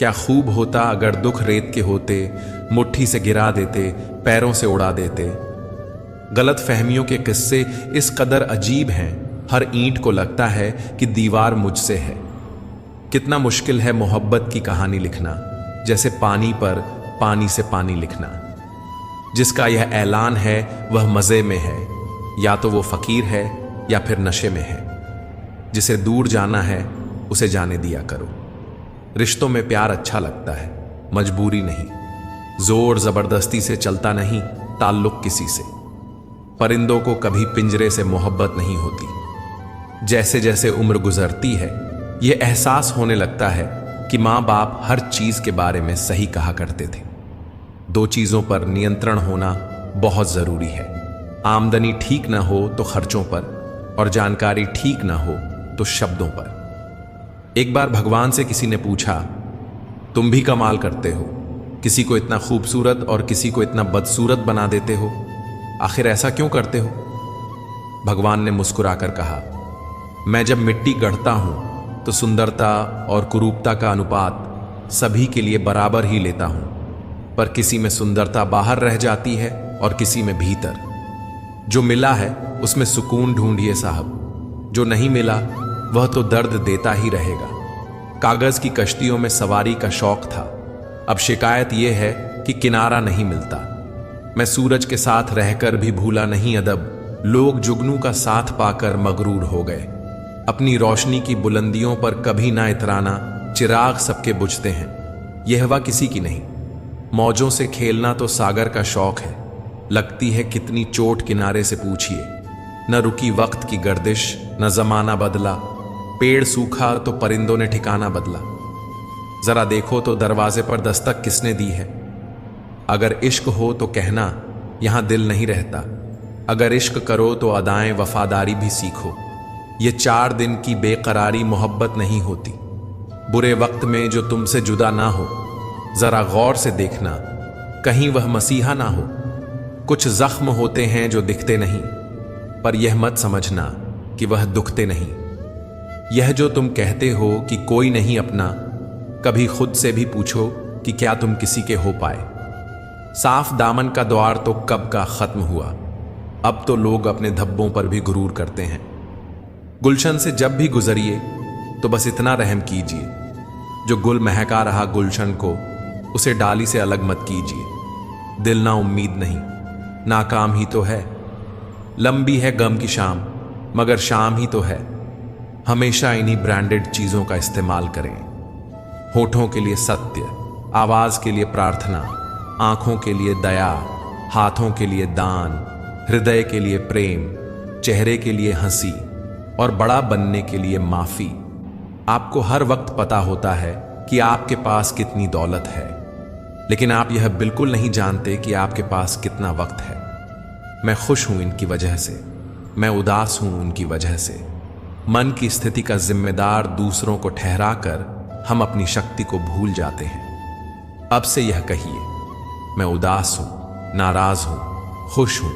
क्या खूब होता अगर दुख रेत के होते, मुट्ठी से गिरा देते, पैरों से उड़ा देते। गलत फहमियों के किस्से इस कदर अजीब हैं, हर ईंट को लगता है कि दीवार मुझसे है। कितना मुश्किल है मोहब्बत की कहानी लिखना, जैसे पानी पर पानी से पानी लिखना। जिसका यह ऐलान है वह मज़े में है, या तो वो फकीर है या फिर नशे में है। जिसे दूर जाना है उसे जाने दिया करो। रिश्तों में प्यार अच्छा लगता है, मजबूरी नहीं। जोर जबरदस्ती से चलता नहीं ताल्लुक किसी से। परिंदों को कभी पिंजरे से मोहब्बत नहीं होती। जैसे जैसे उम्र गुजरती है यह एहसास होने लगता है कि माँ बाप हर चीज के बारे में सही कहा करते थे। दो चीजों पर नियंत्रण होना बहुत जरूरी है। आमदनी ठीक ना हो तो खर्चों पर, और जानकारी ठीक ना हो तो शब्दों पर। एक बार भगवान से किसी ने पूछा, तुम भी कमाल करते हो, किसी को इतना खूबसूरत और किसी को इतना बदसूरत बना देते हो, आखिर ऐसा क्यों करते हो? भगवान ने मुस्कुराकर कहा, मैं जब मिट्टी गढ़ता हूं तो सुंदरता और कुरूपता का अनुपात सभी के लिए बराबर ही लेता हूं, पर किसी में सुंदरता बाहर रह जाती है और किसी में भीतर। जो मिला है उसमें सुकून ढूंढिए साहब, जो नहीं मिला वह तो दर्द देता ही रहेगा। कागज की कश्तियों में सवारी का शौक था, अब शिकायत यह है कि किनारा नहीं मिलता। मैं सूरज के साथ रहकर भी भूला नहीं अदब, लोग जुगनू का साथ पाकर मगरूर हो गए। अपनी रोशनी की बुलंदियों पर कभी ना इतराना, चिराग सबके बुझते हैं, यह हवा किसी की नहीं। मौजों से खेलना तो सागर का शौक है, लगती है कितनी चोट किनारे से पूछिए। न रुकी वक्त की गर्दिश, न जमाना बदला, पेड़ सूखा तो परिंदों ने ठिकाना बदला। जरा देखो तो दरवाजे पर दस्तक किसने दी है। अगर इश्क हो तो कहना यहां दिल नहीं रहता, अगर इश्क करो तो अदाएं वफादारी भी सीखो। ये 4 दिन की बेकरारी मोहब्बत नहीं होती। बुरे वक्त में जो तुमसे जुदा ना हो, जरा गौर से देखना कहीं वह मसीहा ना हो। कुछ जख्म होते हैं जो दिखते नहीं, पर यह मत समझना कि वह दुखते नहीं। यह जो तुम कहते हो कि कोई नहीं अपना, कभी खुद से भी पूछो कि क्या तुम किसी के हो पाए। साफ दामन का द्वार तो कब का खत्म हुआ, अब तो लोग अपने धब्बों पर भी गुरूर करते हैं। गुलशन से जब भी गुजरिए तो बस इतना रहम कीजिए, जो गुल महका रहा गुलशन को उसे डाली से अलग मत कीजिए। दिल ना उम्मीद नहीं, नाकाम ही तो है। लंबी है गम की शाम, मगर शाम ही तो है। हमेशा इन्हीं ब्रांडेड चीजों का इस्तेमाल करें। होठों के लिए सत्य, आवाज के लिए प्रार्थना, आंखों के लिए दया, हाथों के लिए दान, हृदय के लिए प्रेम, चेहरे के लिए हंसी और बड़ा बनने के लिए माफी। आपको हर वक्त पता होता है कि आपके पास कितनी दौलत है, लेकिन आप यह बिल्कुल नहीं जानते कि आपके पास कितना वक्त है। मैं खुश हूं इनकी वजह से, मैं उदास हूं उनकी वजह से। मन की स्थिति का जिम्मेदार दूसरों को ठहराकर हम अपनी शक्ति को भूल जाते हैं। अब से यह कहिए, मैं उदास हूं, नाराज हूं, खुश हूं,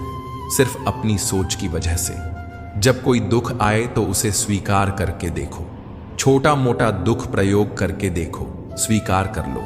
सिर्फ अपनी सोच की वजह से। जब कोई दुख आए तो उसे स्वीकार करके देखो। छोटा मोटा दुख प्रयोग करके देखो, स्वीकार कर लो।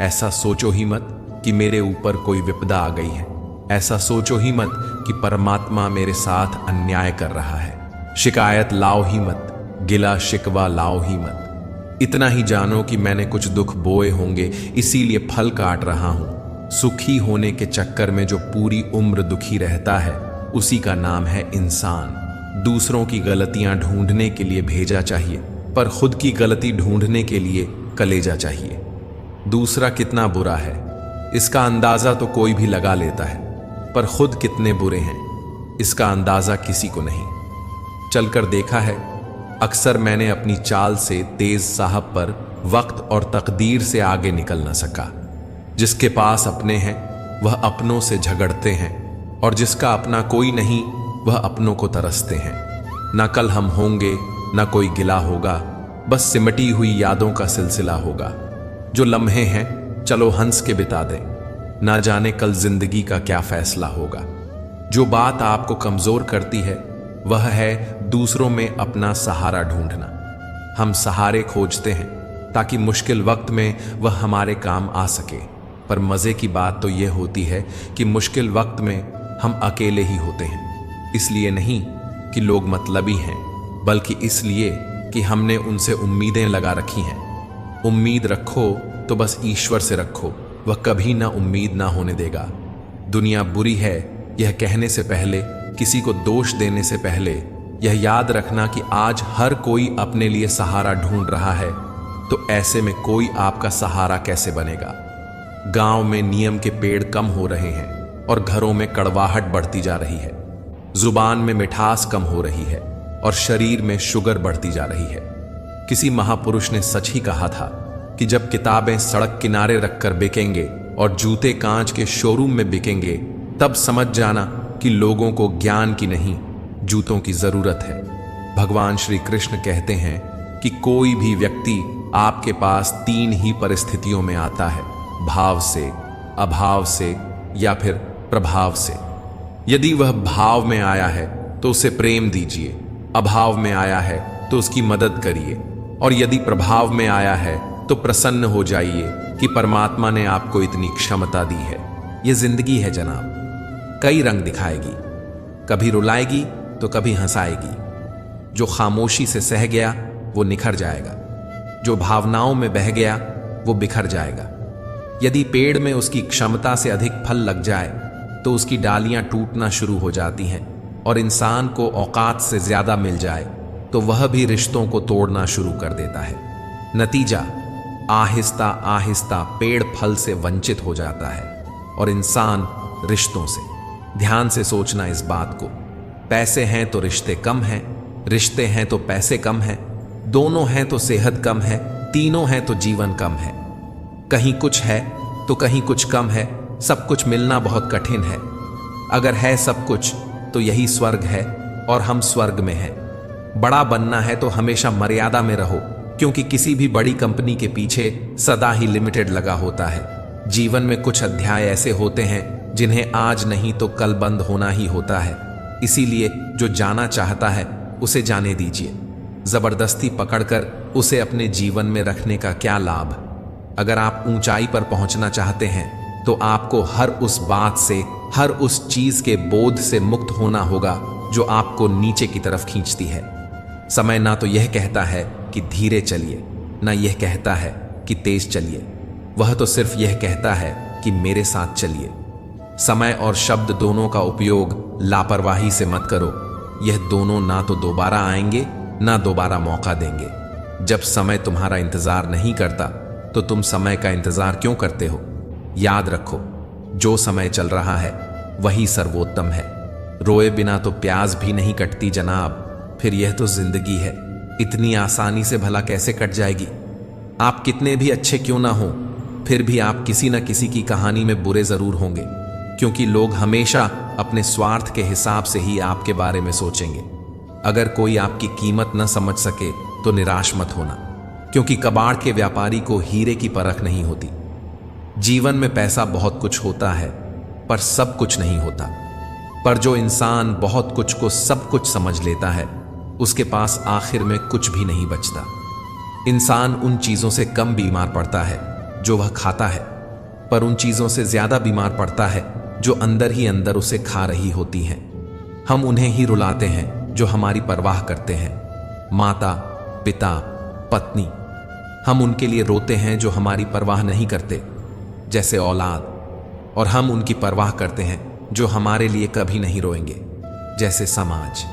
ऐसा सोचो ही मत कि मेरे ऊपर कोई विपदा आ गई है। ऐसा सोचो ही मत कि परमात्मा मेरे साथ अन्याय कर रहा है। शिकायत लाओ ही मत, गिला शिकवा लाओ ही मत। इतना ही जानो कि मैंने कुछ दुख बोए होंगे, इसीलिए फल काट रहा हूं। सुखी होने के चक्कर में जो पूरी उम्र दुखी रहता है, उसी का नाम है इंसान। दूसरों की गलतियां ढूंढने के लिए भेजा चाहिए, पर खुद की गलती ढूंढने के लिए कलेजा चाहिए। दूसरा कितना बुरा है इसका अंदाजा तो कोई भी लगा लेता है, पर खुद कितने बुरे हैं इसका अंदाजा किसी को नहीं। चलकर देखा है, अक्सर मैंने अपनी चाल से तेज साहब पर वक्त और तकदीर से आगे निकल न सका। जिसके पास अपने हैं वह अपनों से झगड़ते हैं, और जिसका अपना कोई नहीं वह अपनों को तरसते हैं। न कल हम होंगे न कोई गिला होगा, बस सिमटी हुई यादों का सिलसिला होगा। जो लम्हे हैं चलो हंस के बिता दें, ना जाने कल जिंदगी का क्या फैसला होगा। जो बात आपको कमजोर करती है वह है दूसरों में अपना सहारा ढूंढना। हम सहारे खोजते हैं ताकि मुश्किल वक्त में वह हमारे काम आ सके। पर मज़े की बात तो यह होती है कि मुश्किल वक्त में हम अकेले ही होते हैं। इसलिए नहीं कि लोग मतलबी हैं, बल्कि इसलिए कि हमने उनसे उम्मीदें लगा रखी हैं। उम्मीद रखो तो बस ईश्वर से रखो, वह कभी ना उम्मीद ना होने देगा। दुनिया बुरी है यह कहने से पहले, किसी को दोष देने से पहले यह याद रखना कि आज हर कोई अपने लिए सहारा ढूंढ रहा है, तो ऐसे में कोई आपका सहारा कैसे बनेगा। गांव में नियम के पेड़ कम हो रहे हैं और घरों में कड़वाहट बढ़ती जा रही है। जुबान में मिठास कम हो रही है और शरीर में शुगर बढ़ती जा रही है। किसी महापुरुष ने सच ही कहा था कि जब किताबें सड़क किनारे रखकर बिकेंगे और जूते कांच के शोरूम में बिकेंगे, तब समझ जाना कि लोगों को ज्ञान की नहीं, जूतों की जरूरत है। भगवान श्री कृष्ण कहते हैं कि कोई भी व्यक्ति आपके पास 3 ही परिस्थितियों में आता है, भाव से, अभाव से या फिर प्रभाव से। यदि वह भाव में आया है तो उसे प्रेम दीजिए, अभाव में आया है तो उसकी मदद करिए, और यदि प्रभाव में आया है तो प्रसन्न हो जाइए कि परमात्मा ने आपको इतनी क्षमता दी है। यह जिंदगी है जनाब, कई रंग दिखाएगी, कभी रुलाएगी तो कभी हंसाएगी। जो खामोशी से सह गया वो निखर जाएगा, जो भावनाओं में बह गया वो बिखर जाएगा। यदि पेड़ में उसकी क्षमता से अधिक फल लग जाए तो उसकी डालियां टूटना शुरू हो जाती हैं, और इंसान को औकात से ज्यादा मिल जाए तो वह भी रिश्तों को तोड़ना शुरू कर देता है। नतीजा, आहिस्ता आहिस्ता पेड़ फल से वंचित हो जाता है और इंसान रिश्तों से। ध्यान से सोचना इस बात को। पैसे हैं तो रिश्ते कम हैं, रिश्ते हैं तो पैसे कम हैं, दोनों हैं तो सेहत कम है, तीनों हैं तो जीवन कम है। कहीं कुछ है तो कहीं कुछ कम है, सब कुछ मिलना बहुत कठिन है। अगर है सब कुछ तो यही स्वर्ग है और हम स्वर्ग में हैं। बड़ा बनना है तो हमेशा मर्यादा में रहो, क्योंकि किसी भी बड़ी कंपनी के पीछे सदा ही लिमिटेड लगा होता है। जीवन में कुछ अध्याय ऐसे होते हैं जिन्हें आज नहीं तो कल बंद होना ही होता है। इसीलिए जो जाना चाहता है उसे जाने दीजिए। जबरदस्ती पकड़कर उसे अपने जीवन में रखने का क्या लाभ। अगर आप ऊंचाई पर पहुंचना चाहते हैं तो आपको हर उस बात से, हर उस चीज के बोध से मुक्त होना होगा जो आपको नीचे की तरफ खींचती है। समय ना तो यह कहता है कि धीरे चलिए, ना यह कहता है कि तेज चलिए, वह तो सिर्फ यह कहता है कि मेरे साथ चलिए। समय और शब्द दोनों का उपयोग लापरवाही से मत करो। यह दोनों ना तो दोबारा आएंगे ना दोबारा मौका देंगे। जब समय तुम्हारा इंतजार नहीं करता तो तुम समय का इंतजार क्यों करते हो। याद रखो, जो समय चल रहा है वही सर्वोत्तम है। रोए बिना तो प्याज भी नहीं कटती जनाब। फिर यह तो जिंदगी है, इतनी आसानी से भला कैसे कट जाएगी। आप कितने भी अच्छे क्यों ना हो, फिर भी आप किसी न किसी की कहानी में बुरे जरूर होंगे, क्योंकि लोग हमेशा अपने स्वार्थ के हिसाब से ही आपके बारे में सोचेंगे। अगर कोई आपकी कीमत न समझ सके तो निराश मत होना, क्योंकि कबाड़ के व्यापारी को हीरे की परख नहीं होती। जीवन में पैसा बहुत कुछ होता है, पर सब कुछ नहीं होता। पर जो इंसान बहुत कुछ को सब कुछ समझ लेता है, उसके पास आखिर में कुछ भी नहीं बचता। इंसान उन चीजों से कम बीमार पड़ता है जो वह खाता है, पर उन चीजों से ज्यादा बीमार पड़ता है जो अंदर ही अंदर उसे खा रही होती हैं। हम उन्हें ही रुलाते हैं जो हमारी परवाह करते हैं, माता, पिता, पत्नी। हम उनके लिए रोते हैं जो हमारी परवाह नहीं करते, जैसे औलाद, और हम उनकी परवाह करते हैं जो हमारे लिए कभी नहीं रोएंगे, जैसे समाज।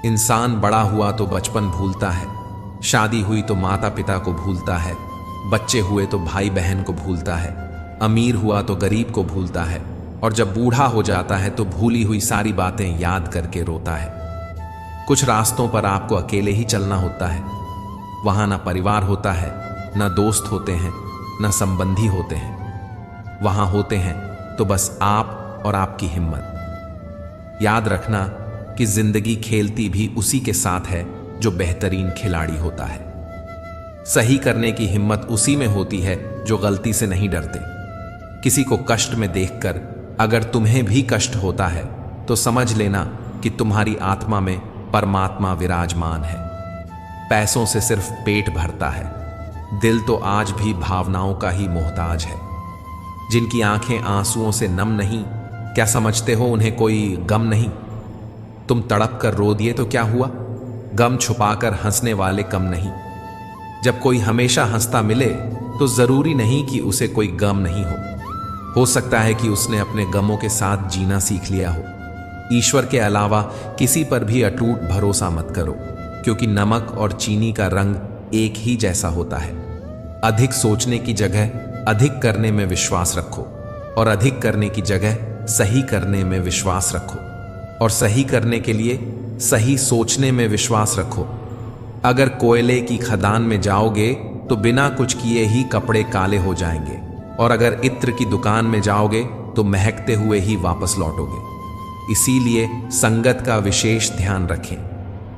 इंसान बड़ा हुआ तो बचपन भूलता है, शादी हुई तो माता पिता को भूलता है, बच्चे हुए तो भाई बहन को भूलता है, अमीर हुआ तो गरीब को भूलता है, और जब बूढ़ा हो जाता है तो भूली हुई सारी बातें याद करके रोता है। कुछ रास्तों पर आपको अकेले ही चलना होता है। वहां ना परिवार होता है, ना दोस्त होते हैं, ना संबंधी होते हैं। वहां होते हैं तो बस आप और आपकी हिम्मत। याद रखना कि जिंदगी खेलती भी उसी के साथ है जो बेहतरीन खिलाड़ी होता है। सही करने की हिम्मत उसी में होती है जो गलती से नहीं डरते। किसी को कष्ट में देखकर अगर तुम्हें भी कष्ट होता है तो समझ लेना कि तुम्हारी आत्मा में परमात्मा विराजमान है। पैसों से सिर्फ पेट भरता है, दिल तो आज भी भावनाओं का ही मोहताज है। जिनकी आंखें आंसुओं से नम नहीं, क्या समझते हो उन्हें कोई गम नहीं? तुम तड़प कर रो दिए तो क्या हुआ? गम छुपाकर हंसने वाले कम नहीं। जब कोई हमेशा हंसता मिले तो जरूरी नहीं कि उसे कोई गम नहीं हो सकता है कि उसने अपने गमों के साथ जीना सीख लिया हो। ईश्वर के अलावा किसी पर भी अटूट भरोसा मत करो, क्योंकि नमक और चीनी का रंग एक ही जैसा होता है। अधिक सोचने की जगह अधिक करने में विश्वास रखो, और अधिक करने की जगह सही करने में विश्वास रखो, और सही करने के लिए सही सोचने में विश्वास रखो। अगर कोयले की खदान में जाओगे तो बिना कुछ किए ही कपड़े काले हो जाएंगे, और अगर इत्र की दुकान में जाओगे तो महकते हुए ही वापस लौटोगे। इसीलिए संगत का विशेष ध्यान रखें।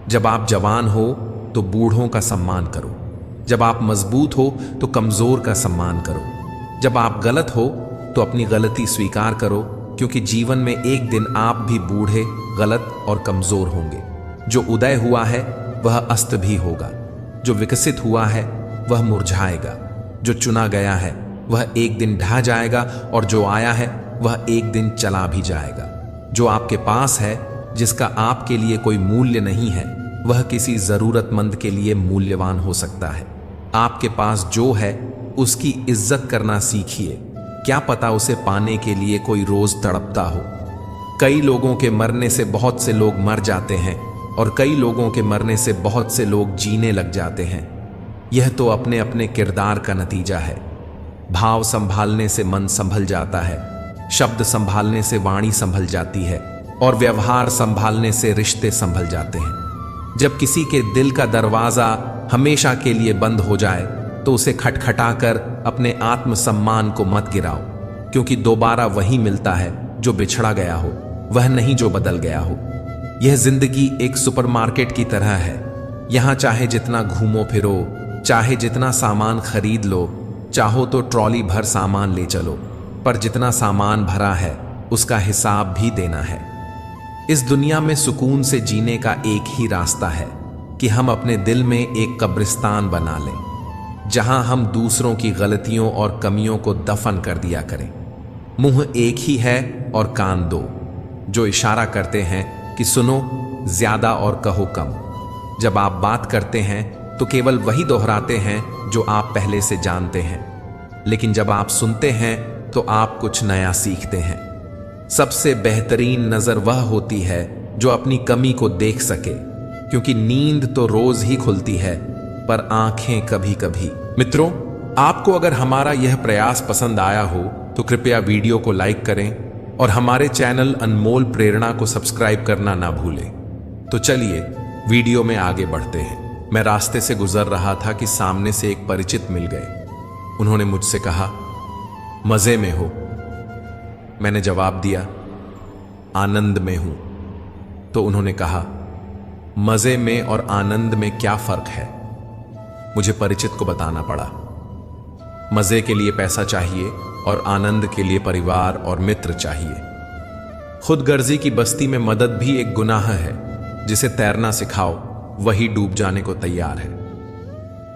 जब आप जवान हो तो बूढ़ों का सम्मान करो, जब आप मजबूत हो तो कमजोर का सम्मान करो, जब आप गलत हो तो अपनी गलती स्वीकार करो, क्योंकि जीवन में एक दिन आप भी बूढ़े, गलत और कमजोर होंगे। जो उदय हुआ है वह अस्त भी होगा, जो विकसित हुआ है वह मुरझाएगा, जो चुना गया है वह एक दिन ढह जाएगा, और जो आया है वह एक दिन चला भी जाएगा। जो आपके पास है, जिसका आपके लिए कोई मूल्य नहीं है, वह किसी जरूरतमंद के लिए मूल्यवान हो सकता है। आपके पास जो है उसकी इज्जत करना सीखिए, क्या पता उसे पाने के लिए कोई रोज तड़पता हो। कई लोगों के मरने से बहुत से लोग मर जाते हैं, और कई लोगों के मरने से बहुत से लोग जीने लग जाते हैं। यह तो अपने अपने किरदार का नतीजा है। भाव संभालने से मन संभल जाता है, शब्द संभालने से वाणी संभल जाती है, और व्यवहार संभालने से रिश्ते संभल जाते हैं। जब किसी के दिल का दरवाजा हमेशा के लिए बंद हो जाए तो उसे खटखटाकर अपने आत्मसम्मान को मत गिराओ, क्योंकि दोबारा वही मिलता है जो बिछड़ा गया हो, वह नहीं जो बदल गया हो। यह जिंदगी एक सुपरमार्केट की तरह है। यहां चाहे जितना घूमो फिरो, चाहे जितना सामान खरीद लो, चाहो तो ट्रॉली भर सामान ले चलो, पर जितना सामान भरा है उसका हिसाब भी देना है। इस दुनिया में सुकून से जीने का एक ही रास्ता है कि हम अपने दिल में एक कब्रिस्तान बना लें, जहां हम दूसरों की गलतियों और कमियों को दफन कर दिया करें। मुंह एक ही है और कान दो, जो इशारा करते हैं कि सुनो ज्यादा और कहो कम। जब आप बात करते हैं तो केवल वही दोहराते हैं जो आप पहले से जानते हैं, लेकिन जब आप सुनते हैं तो आप कुछ नया सीखते हैं। सबसे बेहतरीन नजर वह होती है जो अपनी कमी को देख सके, क्योंकि नींद तो रोज ही खुलती है, पर आंखें कभी कभी। मित्रों, आपको अगर हमारा यह प्रयास पसंद आया हो तो कृपया वीडियो को लाइक करें और हमारे चैनल अनमोल प्रेरणा को सब्सक्राइब करना ना भूलें। तो चलिए वीडियो में आगे बढ़ते हैं। मैं रास्ते से गुजर रहा था कि सामने से एक परिचित मिल गए। उन्होंने मुझसे कहा, मजे में हो? मैंने जवाब दिया, आनंद में हूं। तो उन्होंने कहा, मजे में और आनंद में क्या फर्क है? मुझे परिचित को बताना पड़ा। मजे के लिए पैसा चाहिए और आनंद के लिए परिवार और मित्र चाहिए। खुदगर्जी की बस्ती में मदद भी एक गुनाह है। जिसे तैरना सिखाओ वही डूब जाने को तैयार है।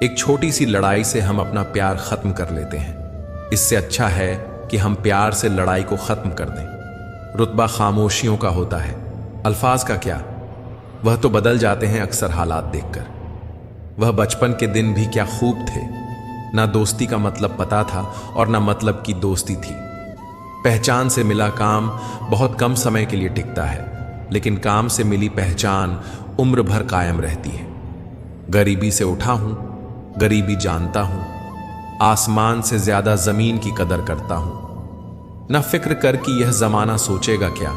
एक छोटी सी लड़ाई से हम अपना प्यार खत्म कर लेते हैं। इससे अच्छा है कि हम प्यार से लड़ाई को खत्म कर दें। रुतबा खामोशियों का होता है, अल्फाज का क्या, वह तो बदल जाते हैं अक्सर हालात देखकर। वह बचपन के दिन भी क्या खूब थे। ना दोस्ती का मतलब पता था और ना मतलब की दोस्ती थी। पहचान से मिला काम बहुत कम समय के लिए टिकता है, लेकिन काम से मिली पहचान उम्र भर कायम रहती है। गरीबी से उठा हूं, गरीबी जानता हूं, आसमान से ज्यादा जमीन की कदर करता हूं। न फिक्र कर कि यह जमाना सोचेगा क्या,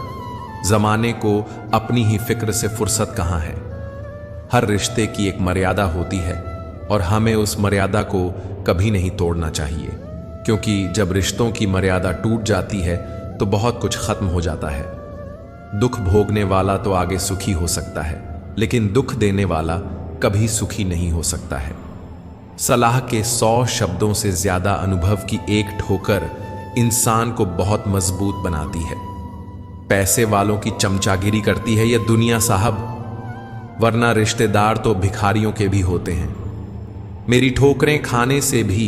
जमाने को अपनी ही फिक्र से फुर्सत कहां है। हर रिश्ते की एक मर्यादा होती है और हमें उस मर्यादा को कभी नहीं तोड़ना चाहिए, क्योंकि जब रिश्तों की मर्यादा टूट जाती है तो बहुत कुछ खत्म हो जाता है। दुख भोगने वाला तो आगे सुखी हो सकता है, लेकिन दुख देने वाला कभी सुखी नहीं हो सकता है। सलाह के 100 शब्दों से ज्यादा अनुभव की एक ठोकर इंसान को बहुत मजबूत बनाती है। पैसे वालों की चमचागिरी करती है यह दुनिया साहब, वरना रिश्तेदार तो भिखारियों के भी होते हैं। मेरी ठोकरें खाने से भी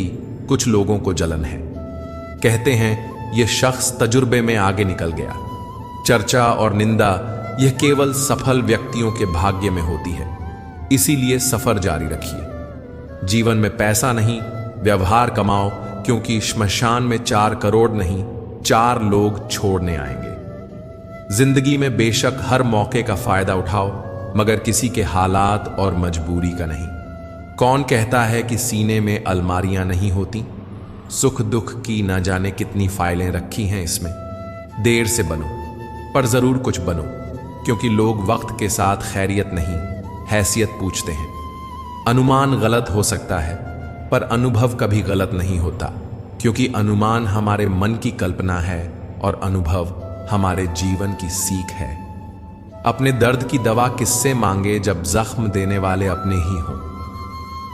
कुछ लोगों को जलन है। कहते हैं यह शख्स तजुर्बे में आगे निकल गया। चर्चा और निंदा यह केवल सफल व्यक्तियों के भाग्य में होती है। इसीलिए सफर जारी रखिए। जीवन में पैसा नहीं, व्यवहार कमाओ, क्योंकि श्मशान में 4 करोड़ नहीं 4 लोग छोड़ने आएंगे। जिंदगी में बेशक हर मौके का फायदा उठाओ, मगर किसी के हालात और मजबूरी का नहीं। कौन कहता है कि सीने में अलमारियां नहीं होती? सुख दुख की न जाने कितनी फाइलें रखी हैं इसमें। देर से बनो, पर जरूर कुछ बनो, क्योंकि लोग वक्त के साथ खैरियत नहीं, हैसियत पूछते हैं। अनुमान गलत हो सकता है, पर अनुभव कभी गलत नहीं होता, क्योंकि अनुमान हमारे मन की कल्पना है और अनुभव हमारे जीवन की सीख है। अपने दर्द की दवा किससे मांगे जब जख्म देने वाले अपने ही हों।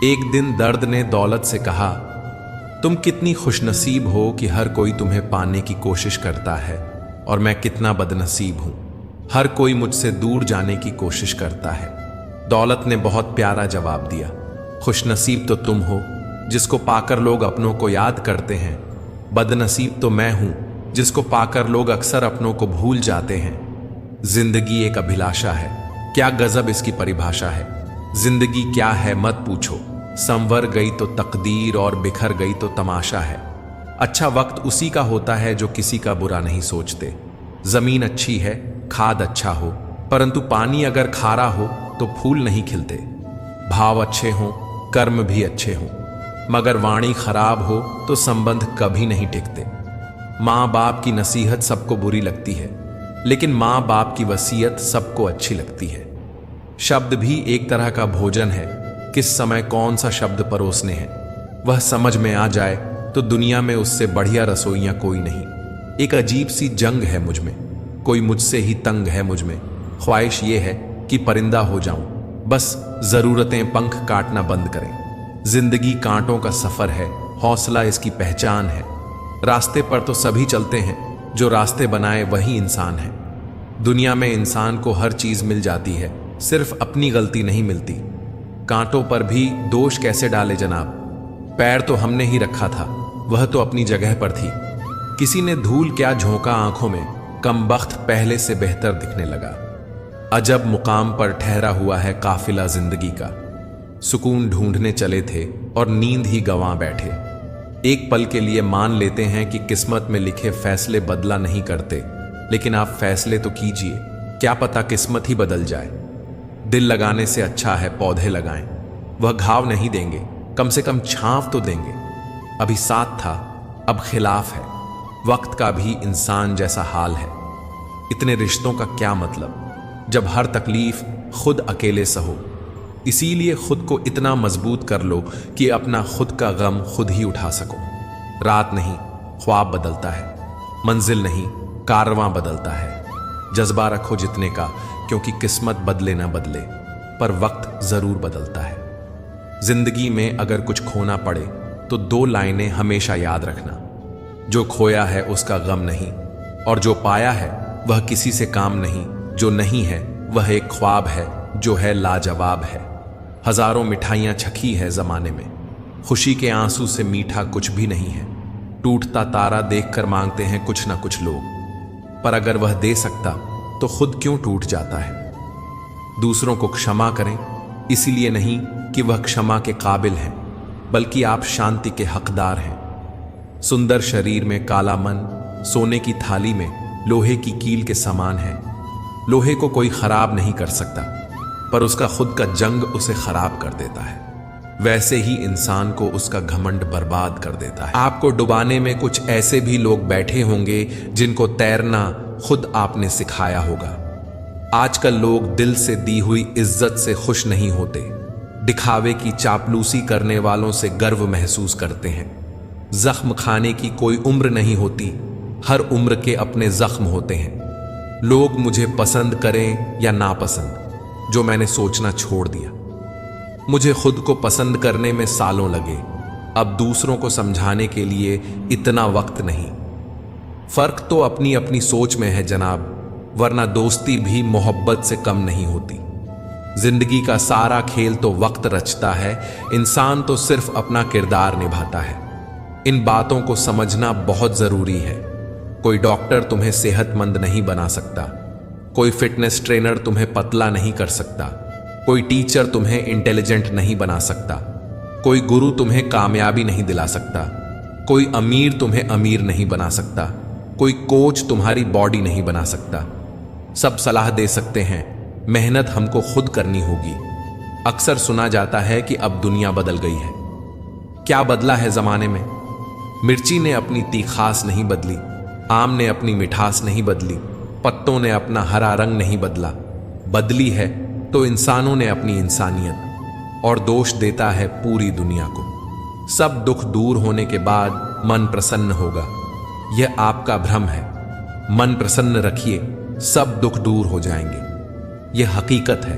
एक दिन दर्द ने दौलत से कहा, तुम कितनी खुशनसीब हो कि हर कोई तुम्हें पाने की कोशिश करता है, और मैं कितना बदनसीब हूं, हर कोई मुझसे दूर जाने की कोशिश करता है। दौलत ने बहुत प्यारा जवाब दिया, खुशनसीब तो तुम हो जिसको पाकर लोग अपनों को याद करते हैं, बदनसीब तो मैं हूं जिसको पाकर लोग अक्सर अपनों को भूल जाते हैं। जिंदगी एक अभिलाषा है, क्या गजब इसकी परिभाषा है। जिंदगी क्या है मत पूछो, संवर गई तो तकदीर और बिखर गई तो तमाशा है। अच्छा वक्त उसी का होता है जो किसी का बुरा नहीं सोचते। जमीन अच्छी है, खाद अच्छा हो, परंतु पानी अगर खारा हो तो फूल नहीं खिलते। भाव अच्छे हों, कर्म भी अच्छे हों, मगर वाणी खराब हो तो संबंध कभी नहीं टिकते। माँ बाप की नसीहत सबको बुरी लगती है, लेकिन माँ बाप की वसीयत सबको अच्छी लगती है। शब्द भी एक तरह का भोजन है, किस समय कौन सा शब्द परोसने हैं वह समझ में आ जाए तो दुनिया में उससे बढ़िया रसोइयां कोई नहीं। एक अजीब सी जंग है मुझ में, कोई मुझसे ही तंग है मुझ में। ख्वाहिश ये है कि परिंदा हो जाऊं, बस जरूरतें पंख काटना बंद करें। जिंदगी कांटों का सफर है, हौसला इसकी पहचान है। रास्ते पर तो सभी चलते हैं, जो रास्ते बनाए वही इंसान है। दुनिया में इंसान को हर चीज मिल जाती है, सिर्फ अपनी गलती नहीं मिलती। कांटों पर भी दोष कैसे डाले जनाब, पैर तो हमने ही रखा था, वह तो अपनी जगह पर थी। किसी ने धूल क्या झोंका आंखों में, कमबख्त पहले से बेहतर दिखने लगा। अजब मुकाम पर ठहरा हुआ है काफिला जिंदगी का। सुकून ढूंढने चले थे और नींद ही गंवा बैठे। एक पल के लिए मान लेते हैं कि किस्मत में लिखे फैसले बदला नहीं करते, लेकिन आप फैसले तो कीजिए, क्या पता किस्मत ही बदल जाए। दिल लगाने से अच्छा है पौधे लगाएं, वह घाव नहीं देंगे, कम से कम छांव तो देंगे। अभी साथ था, अब खिलाफ है। वक्त का भी इंसान जैसा हाल है। इतने रिश्तों का क्या मतलब जब हर तकलीफ खुद अकेले सहो। इसीलिए खुद को इतना मजबूत कर लो कि अपना खुद का गम खुद ही उठा सको। रात नहीं ख्वाब बदलता है, मंजिल नहीं कारवां बदलता है। जज्बा रखो जितने का, क्योंकि किस्मत बदले ना बदले, पर वक्त जरूर बदलता है। जिंदगी में अगर कुछ खोना पड़े तो 2 लाइनें हमेशा याद रखना, जो खोया है उसका गम नहीं, और जो पाया है वह किसी से काम नहीं। जो नहीं है वह एक ख्वाब है, जो है लाजवाब है। हजारों मिठाइयां छकी है जमाने में, खुशी के आंसू से मीठा कुछ भी नहीं है। टूटता तारा देखकर मांगते हैं कुछ ना कुछ लोग, पर अगर वह दे सकता तो खुद क्यों टूट जाता है। दूसरों को क्षमा करें, इसीलिए नहीं कि वह क्षमा के काबिल हैं, बल्कि आप शांति के हकदार हैं। सुंदर शरीर में काला मन सोने की थाली में लोहे की कील के समान है। लोहे को कोई खराब नहीं कर सकता, पर उसका खुद का जंग उसे खराब कर देता है। वैसे ही इंसान को उसका घमंड बर्बाद कर देता है। आपको डुबाने में कुछ ऐसे भी लोग बैठे होंगे जिनको तैरना खुद आपने सिखाया होगा। आजकल लोग दिल से दी हुई इज्जत से खुश नहीं होते, दिखावे की चापलूसी करने वालों से गर्व महसूस करते हैं। जख्म खाने की कोई उम्र नहीं होती, हर उम्र के अपने जख्म होते हैं। लोग मुझे पसंद करें या नापसंद, जो मैंने सोचना छोड़ दिया। मुझे खुद को पसंद करने में सालों लगे, अब दूसरों को समझाने के लिए इतना वक्त नहीं। फर्क तो अपनी अपनी सोच में है जनाब, वरना दोस्ती भी मोहब्बत से कम नहीं होती। जिंदगी का सारा खेल तो वक्त रचता है, इंसान तो सिर्फ अपना किरदार निभाता है। इन बातों को समझना बहुत जरूरी है। कोई डॉक्टर तुम्हें सेहतमंद नहीं बना सकता, कोई फिटनेस ट्रेनर तुम्हें पतला नहीं कर सकता, कोई टीचर तुम्हें इंटेलिजेंट नहीं बना सकता, कोई गुरु तुम्हें कामयाबी नहीं दिला सकता, कोई अमीर तुम्हें अमीर नहीं बना सकता, कोई कोच तुम्हारी बॉडी नहीं बना सकता। सब सलाह दे सकते हैं, मेहनत हमको खुद करनी होगी। अक्सर सुना जाता है कि अब दुनिया बदल गई है। क्या बदला है जमाने में? मिर्ची ने अपनी तीखास नहीं बदली, आम ने अपनी मिठास नहीं बदली, पत्तों ने अपना हरा रंग नहीं बदला। बदली है तो इंसानों ने अपनी इंसानियत, और दोष देता है पूरी दुनिया को। सब दुख दूर होने के बाद मन प्रसन्न होगा, यह आपका भ्रम है। मन प्रसन्न रखिए, सब दुख दूर हो जाएंगे, यह हकीकत है।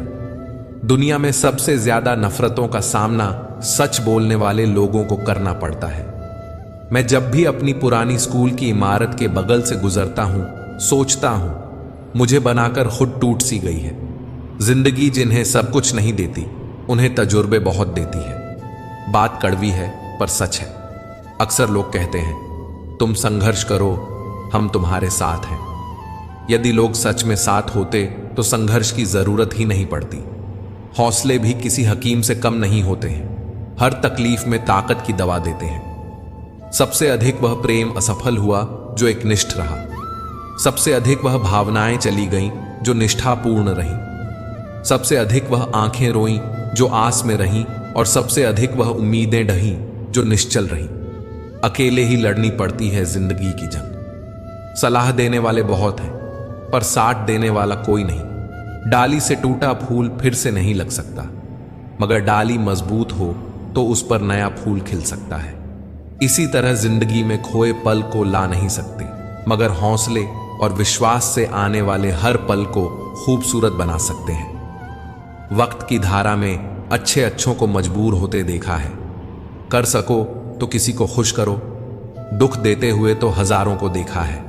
दुनिया में सबसे ज्यादा नफरतों का सामना सच बोलने वाले लोगों को करना पड़ता है। मैं जब भी अपनी पुरानी स्कूल की इमारत के बगल से गुजरता हूं, सोचता हूं, मुझे बनाकर खुद टूट सी गई है। जिंदगी जिन्हें सब कुछ नहीं देती, उन्हें तजुर्बे बहुत देती है। बात कड़वी है पर सच है। अक्सर लोग कहते हैं, तुम संघर्ष करो, हम तुम्हारे साथ हैं। यदि लोग सच में साथ होते तो संघर्ष की जरूरत ही नहीं पड़ती। हौसले भी किसी हकीम से कम नहीं होते हैं, हर तकलीफ में ताकत की दवा देते हैं। सबसे अधिक वह प्रेम असफल हुआ जो एकनिष्ठ रहा। सबसे अधिक वह भावनाएं चली गईं जो निष्ठापूर्ण रहीं। सबसे अधिक वह आंखें रोईं जो आस में रहीं, और सबसे अधिक वह उम्मीदें ढहीं जो निश्चल रहीं। अकेले ही लड़नी पड़ती है जिंदगी की जंग। सलाह देने वाले बहुत हैं, पर साथ देने वाला कोई नहीं। डाली से टूटा फूल फिर से नहीं लग सकता, मगर डाली मजबूत हो तो उस पर नया फूल खिल सकता है। इसी तरह जिंदगी में खोए पल को ला नहीं सकते, मगर हौसले और विश्वास से आने वाले हर पल को खूबसूरत बना सकते हैं। वक्त की धारा में अच्छे अच्छों को मजबूर होते देखा है। कर सको तो किसी को खुश करो, दुख देते हुए तो हजारों को देखा है।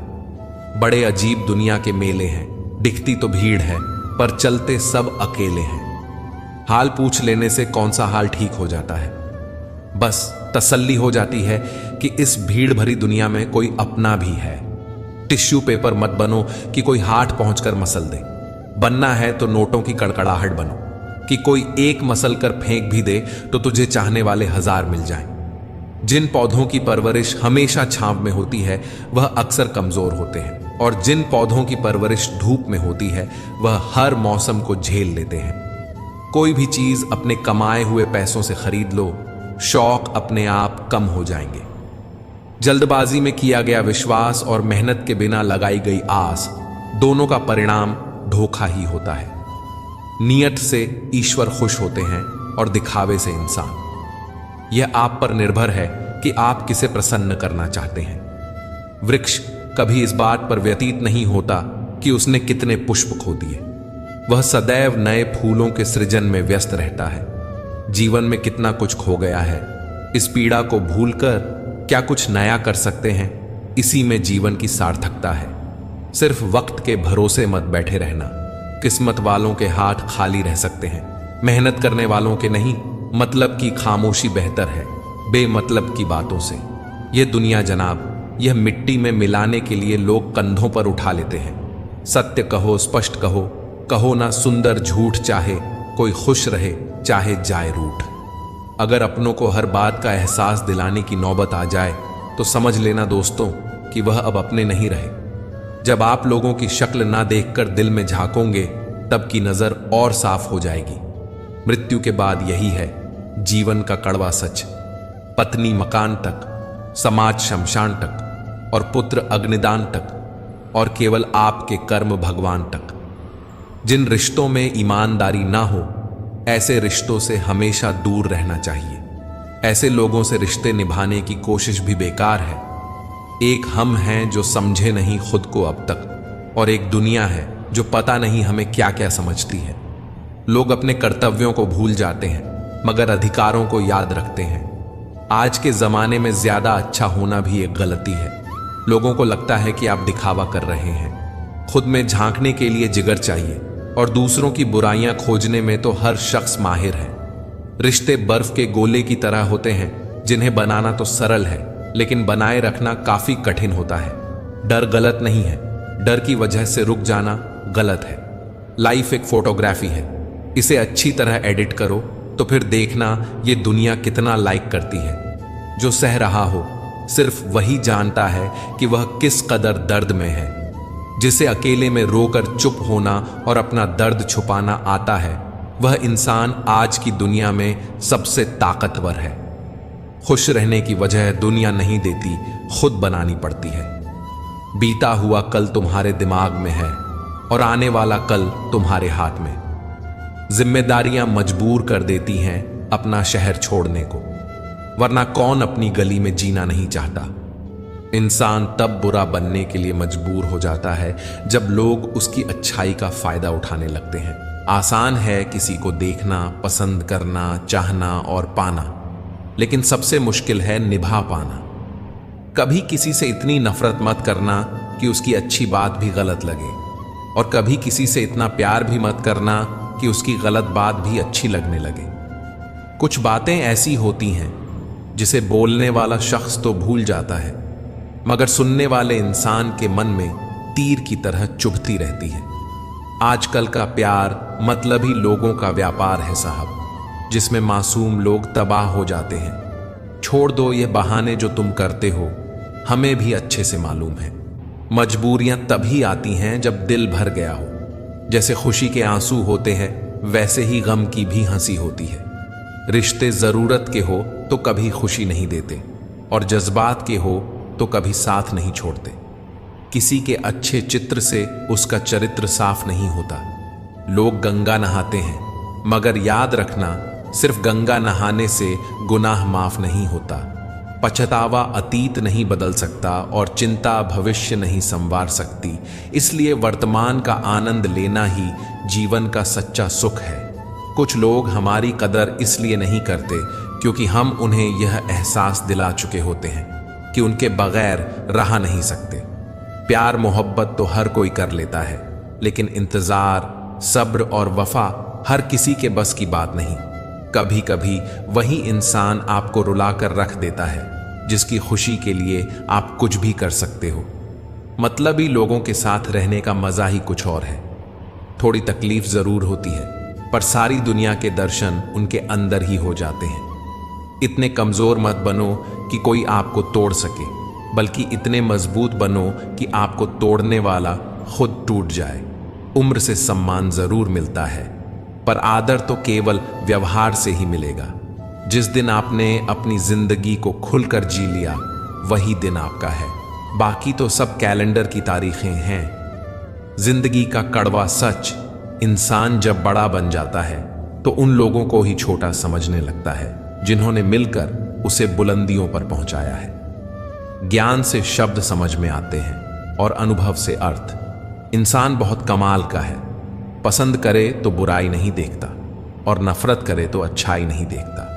बड़े अजीब दुनिया के मेले हैं, दिखती तो भीड़ है पर चलते सब अकेले हैं। हाल पूछ लेने से कौन सा हाल ठीक हो जाता है? बस तसल्ली हो जाती है कि इस भीड़ भरी दुनिया में कोई अपना भी है। टिश्यू पेपर मत बनो कि कोई हाट पहुंचकर मसल दे। बनना है तो नोटों की कड़कड़ाहट बनो कि कोई एक मसल कर फेंक भी दे तो तुझे चाहने वाले हजार मिल जाएं। जिन पौधों की परवरिश हमेशा छांव में होती है वह अक्सर कमजोर होते हैं, और जिन पौधों की परवरिश धूप में होती है वह हर मौसम को झेल लेते हैं। कोई भी चीज अपने कमाए हुए पैसों से खरीद लो, शौक अपने आप कम हो जाएंगे। जल्दबाजी में किया गया विश्वास और मेहनत के बिना लगाई गई आस, दोनों का परिणाम धोखा ही होता है। नियत से ईश्वर खुश होते हैं और दिखावे से इंसान। यह आप पर निर्भर है कि आप किसे प्रसन्न करना चाहते हैं। वृक्ष कभी इस बात पर व्यतीत नहीं होता कि उसने कितने पुष्प खो दिए। वह सदैव नए फूलों के सृजन में व्यस्त रहता है। जीवन में कितना कुछ खो गया है, इस पीड़ा को भूलकर क्या कुछ नया कर सकते हैं, इसी में जीवन की सार्थकता है। सिर्फ वक्त के भरोसे मत बैठे रहना। किस्मत वालों के हाथ खाली रह सकते हैं, मेहनत करने वालों के नहीं। मतलब की खामोशी बेहतर है बेमतलब की बातों से। यह दुनिया जनाब, यह मिट्टी में मिलाने के लिए लोग कंधों पर उठा लेते हैं। सत्य कहो, स्पष्ट कहो, कहो ना सुंदर झूठ, चाहे कोई खुश रहे चाहे जाए रूठ। अगर अपनों को हर बात का एहसास दिलाने की नौबत आ जाए तो समझ लेना दोस्तों कि वह अब अपने नहीं रहे। जब आप लोगों की शक्ल ना देखकर दिल में झांकोगे तब की नजर और साफ हो जाएगी। मृत्यु के बाद यही है जीवन का कड़वा सच। पत्नी मकान तक, समाज शमशान तक, और पुत्र अग्निदान तक, और केवल आपके कर्म भगवान तक। जिन रिश्तों में ईमानदारी ना हो ऐसे रिश्तों से हमेशा दूर रहना चाहिए। ऐसे लोगों से रिश्ते निभाने की कोशिश भी बेकार है। एक हम हैं जो समझे नहीं खुद को अब तक, और एक दुनिया है जो पता नहीं हमें क्या क्या समझती है। लोग अपने कर्तव्यों को भूल जाते हैं मगर अधिकारों को याद रखते हैं। आज के जमाने में ज्यादा अच्छा होना भी एक गलती है। लोगों को लगता है कि आप दिखावा कर रहे हैं। खुद में झांकने के लिए जिगर चाहिए, और दूसरों की बुराइयां खोजने में तो हर शख्स माहिर है। रिश्ते बर्फ के गोले की तरह होते हैं जिन्हें बनाना तो सरल है, लेकिन बनाए रखना काफी कठिन होता है। डर गलत नहीं है, डर की वजह से रुक जाना गलत है। लाइफ एक फोटोग्राफी है, इसे अच्छी तरह एडिट करो तो फिर देखना ये दुनिया कितना लाइक करती है। जो सह रहा हो सिर्फ वही जानता है कि वह किस कदर दर्द में है। जिसे अकेले में रोकर चुप होना और अपना दर्द छुपाना आता है, वह इंसान आज की दुनिया में सबसे ताकतवर है। खुश रहने की वजह दुनिया नहीं देती, खुद बनानी पड़ती है। बीता हुआ कल तुम्हारे दिमाग में है और आने वाला कल तुम्हारे हाथ में। जिम्मेदारियां मजबूर कर देती हैं अपना शहर छोड़ने को, वरना कौन अपनी गली में जीना नहीं चाहता। इंसान तब बुरा बनने के लिए मजबूर हो जाता है जब लोग उसकी अच्छाई का फायदा उठाने लगते हैं। आसान है किसी को देखना, पसंद करना, चाहना और पाना, लेकिन सबसे मुश्किल है निभा पाना। कभी किसी से इतनी नफरत मत करना कि उसकी अच्छी बात भी गलत लगे, और कभी किसी से इतना प्यार भी मत करना कि उसकी गलत बात भी अच्छी लगने लगे। कुछ बातें ऐसी होती हैं जिसे बोलने वाला शख्स तो भूल जाता है, मगर सुनने वाले इंसान के मन में तीर की तरह चुभती रहती है। आजकल का प्यार मतलबी लोगों का व्यापार है साहब, जिसमें मासूम लोग तबाह हो जाते हैं। छोड़ दो ये बहाने जो तुम करते हो, हमें भी अच्छे से मालूम है। मजबूरियां तभी आती हैं जब दिल भर गया हो। जैसे खुशी के आंसू होते हैं, वैसे ही गम की भी हंसी होती है। रिश्ते जरूरत के हो तो कभी खुशी नहीं देते, और जज्बात के हो तो कभी साथ नहीं छोड़ते। किसी के अच्छे चित्र से उसका चरित्र साफ नहीं होता। लोग गंगा नहाते हैं, मगर याद रखना सिर्फ गंगा नहाने से गुनाह माफ नहीं होता। पछतावा अतीत नहीं बदल सकता और चिंता भविष्य नहीं संवार सकती। इसलिए वर्तमान का आनंद लेना ही जीवन का सच्चा सुख है। कुछ लोग हमारी कदर इसलिए नहीं करते क्योंकि हम उन्हें यह एहसास दिला चुके होते हैं कि उनके बगैर रह नहीं सकते। प्यार मोहब्बत तो हर कोई कर लेता है, लेकिन इंतजार, सब्र और वफा हर किसी के बस की बात नहीं। कभी कभी वही इंसान आपको रुलाकर रख देता है जिसकी खुशी के लिए आप कुछ भी कर सकते हो। मतलबी लोगों के साथ रहने का मजा ही कुछ और है। थोड़ी तकलीफ जरूर होती है, पर सारी दुनिया के दर्शन उनके अंदर ही हो जाते हैं। इतने कमजोर मत बनो कि कोई आपको तोड़ सके, बल्कि इतने मजबूत बनो कि आपको तोड़ने वाला खुद टूट जाए। उम्र से सम्मान जरूर मिलता है, पर आदर तो केवल व्यवहार से ही मिलेगा। जिस दिन आपने अपनी जिंदगी को खुलकर जी लिया, वही दिन आपका है। बाकी तो सब कैलेंडर की तारीखें हैं। जिंदगी का कड़वा सच, इंसान जब बड़ा बन जाता है तो उन लोगों को ही छोटा समझने लगता है जिन्होंने मिलकर उसे बुलंदियों पर पहुंचाया है। ज्ञान से शब्द समझ में आते हैं और अनुभव से अर्थ। इंसान बहुत कमाल का है। पसंद करे तो बुराई नहीं देखता, और नफरत करे तो अच्छाई नहीं देखता।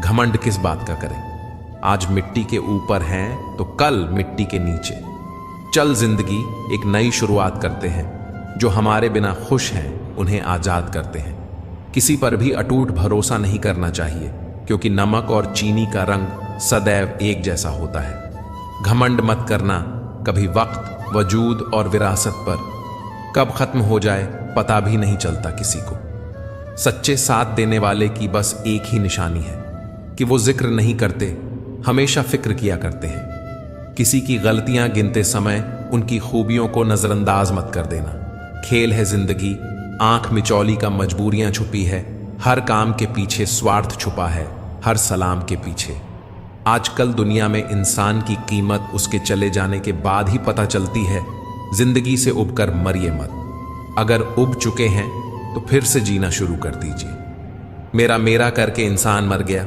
घमंड किस बात का करें? आज मिट्टी के ऊपर हैं तो कल मिट्टी के नीचे। चल जिंदगी एक नई शुरुआत करते हैं। जो हमारे बिना खुश हैं उन्हें आजाद करते हैं। किसी पर भी अटूट भरोसा नहीं करना चाहिए, क्योंकि नमक और चीनी का रंग सदैव एक जैसा होता है। घमंड मत करना, कभी वक्त, वजूद और विरासत पर। कब खत्म हो जाए पता भी नहीं चलता किसी को। सच्चे साथ देने वाले की बस एक ही निशानी है कि वो जिक्र नहीं करते, हमेशा फिक्र किया करते हैं। किसी की गलतियां गिनते समय उनकी खूबियों को नजरअंदाज मत कर देना। खेल है जिंदगी, आंख मिचौली का मजबूरियां छुपी है। हर काम के पीछे स्वार्थ छुपा है, हर सलाम के पीछे। आजकल दुनिया में इंसान की कीमत उसके चले जाने के बाद ही पता चलती है। जिंदगी से उबकर मरिए मत। अगर उब चुके हैं तो फिर से जीना शुरू कर दीजिए। मेरा मेरा करके इंसान मर गया,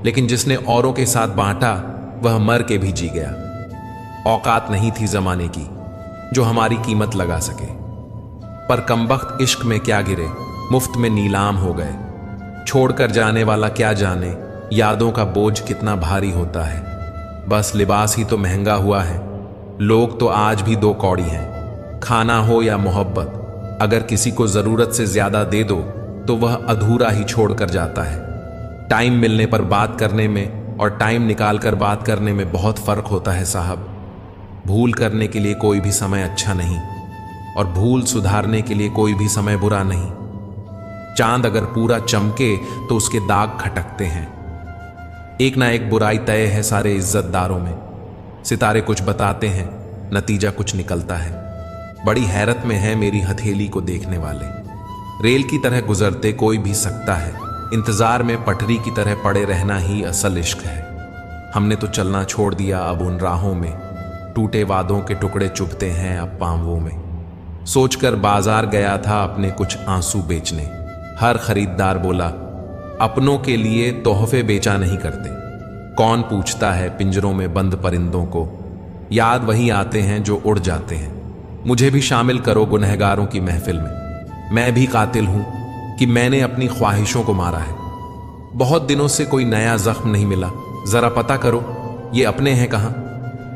लेकिन जिसने औरों के साथ बांटा वह मर के भी जी गया। औकात नहीं थी जमाने की जो हमारी कीमत लगा सके, पर कमबख्त इश्क में क्या गिरे, मुफ्त में नीलाम हो गए। छोड़कर जाने वाला क्या जाने यादों का बोझ कितना भारी होता है। बस लिबास ही तो महंगा हुआ है। लोग तो आज भी दो कौड़ी हैं। खाना हो या मोहब्बत, अगर किसी को जरूरत से ज्यादा दे दो तो वह अधूरा ही छोड़कर जाता है। टाइम मिलने पर बात करने में और टाइम निकालकर बात करने में बहुत फर्क होता है साहब। भूल करने के लिए कोई भी समय अच्छा नहीं और भूल सुधारने के लिए कोई भी समय बुरा नहीं। चांद अगर पूरा चमके तो उसके दाग खटकते हैं। एक ना एक बुराई तय है सारे इज्जतदारों में। सितारे कुछ बताते हैं, नतीजा कुछ निकलता है। बड़ी हैरत में है मेरी हथेली को देखने वाले। रेल की तरह गुजरते कोई भी सकता है, इंतजार में पटरी की तरह पड़े रहना ही असल इश्क है। हमने तो चलना छोड़ दिया अब उन राहों में, टूटे वादों के टुकड़े चुभते हैं अब पांवों में। सोचकर बाजार गया था अपने कुछ आंसू बेचने। हर खरीदार बोला, अपनों के लिए तोहफे बेचा नहीं करते। कौन पूछता है पिंजरों में बंद परिंदों को, याद वही आते हैं जो उड़ जाते हैं। मुझे भी शामिल करो गुनहगारों की महफिल में। मैं भी कातिल हूं कि मैंने अपनी ख्वाहिशों को मारा है। बहुत दिनों से कोई नया जख्म नहीं मिला, जरा पता करो ये अपने हैं कहां।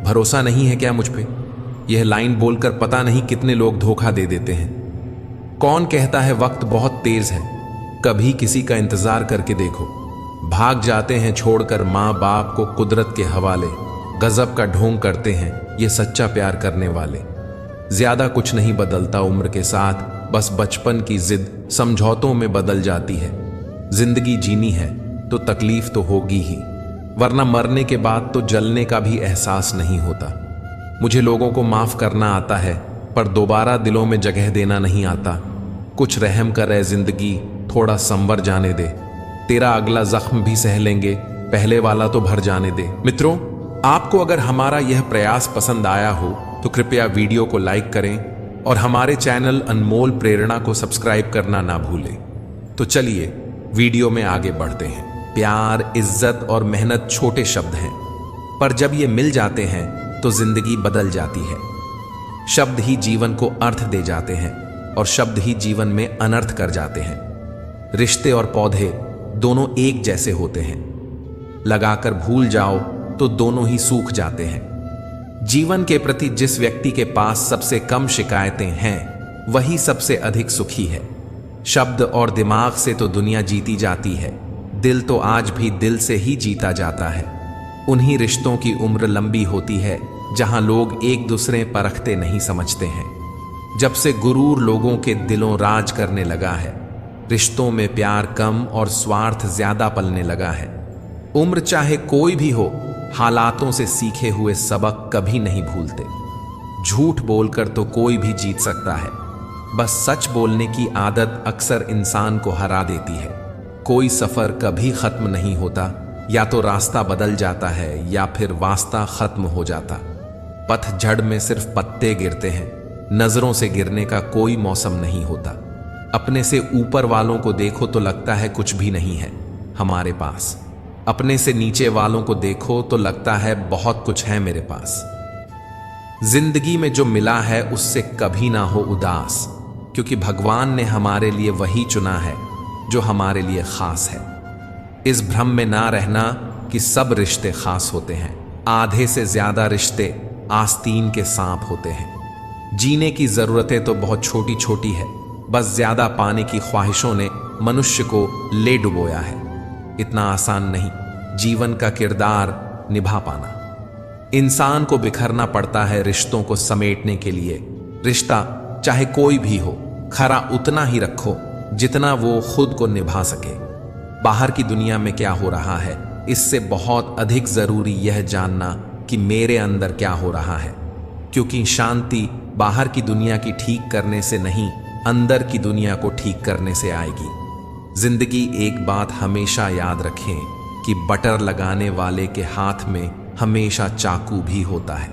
भरोसा नहीं है क्या मुझ पे? यह लाइन बोलकर पता नहीं कितने लोग धोखा दे देते हैं। कौन कहता है वक्त बहुत तेज है, कभी किसी का इंतजार करके देखो। भाग जाते हैं छोड़कर माँ बाप को कुदरत के हवाले। गजब का ढोंग करते हैं ये सच्चा प्यार करने वाले। ज्यादा कुछ नहीं बदलता उम्र के साथ, बस बचपन की जिद समझौतों में बदल जाती है। जिंदगी जीनी है तो तकलीफ तो होगी ही, वरना मरने के बाद तो जलने का भी एहसास नहीं होता। मुझे लोगों को माफ करना आता है पर दोबारा दिलों में जगह देना नहीं आता। कुछ रहम कर ऐ जिंदगी, थोड़ा संवर जाने दे। तेरा अगला जख्म भी सह लेंगे, पहले वाला तो भर जाने दे। मित्रों, आपको अगर हमारा यह प्रयास पसंद आया हो तो कृपया वीडियो को लाइक करें और हमारे चैनल अनमोल प्रेरणा को सब्सक्राइब करना ना भूलें। तो चलिए वीडियो में आगे बढ़ते हैं। प्यार, इज्जत और मेहनत छोटे शब्द हैं, पर जब ये मिल जाते हैं तो जिंदगी बदल जाती है। शब्द ही जीवन को अर्थ दे जाते हैं और शब्द ही जीवन में अनर्थ कर जाते हैं। रिश्ते और पौधे दोनों एक जैसे होते हैं, लगाकर भूल जाओ तो दोनों ही सूख जाते हैं। जीवन के प्रति जिस व्यक्ति के पास सबसे कम शिकायतें हैं वही सबसे अधिक सुखी है। शब्द और दिमाग से तो दुनिया जीती जाती है, दिल तो आज भी दिल से ही जीता जाता है। उन्हीं रिश्तों की उम्र लंबी होती है जहां लोग एक दूसरे परखते नहीं समझते हैं। जब से गुरूर लोगों के दिलों राज करने लगा है, रिश्तों में प्यार कम और स्वार्थ ज्यादा पलने लगा है। उम्र चाहे कोई भी हो, हालातों से सीखे हुए सबक कभी नहीं भूलते। झूठ बोलकर तो कोई भी जीत सकता है, बस सच बोलने की आदत अक्सर इंसान को हरा देती है। कोई सफर कभी खत्म नहीं होता, या तो रास्ता बदल जाता है या फिर वास्ता खत्म हो जाता। पतझड़ में सिर्फ पत्ते गिरते हैं, नजरों से गिरने का कोई मौसम नहीं होता। अपने से ऊपर वालों को देखो तो लगता है कुछ भी नहीं है हमारे पास। अपने से नीचे वालों को देखो तो लगता है बहुत कुछ है मेरे पास। जिंदगी में जो मिला है उससे कभी ना हो उदास, क्योंकि भगवान ने हमारे लिए वही चुना है जो हमारे लिए खास है। इस भ्रम में ना रहना कि सब रिश्ते खास होते हैं। आधे से ज्यादा रिश्ते आस्तीन के सांप होते हैं। जीने की जरूरतें तो बहुत छोटी छोटी है, बस ज्यादा पाने की ख्वाहिशों ने मनुष्य को ले डुबोया है। इतना आसान नहीं जीवन का किरदार निभा पाना। इंसान को बिखरना पड़ता है रिश्तों को समेटने के लिए। रिश्ता चाहे कोई भी हो, खरा उतना ही रखो जितना वो खुद को निभा सके। बाहर की दुनिया में क्या हो रहा है, इससे बहुत अधिक जरूरी यह जानना कि मेरे अंदर क्या हो रहा है, क्योंकि शांति बाहर की दुनिया की ठीक करने से नहीं, अंदर की दुनिया को ठीक करने से आएगी। जिंदगी एक बात हमेशा याद रखें कि बटर लगाने वाले के हाथ में हमेशा चाकू भी होता है।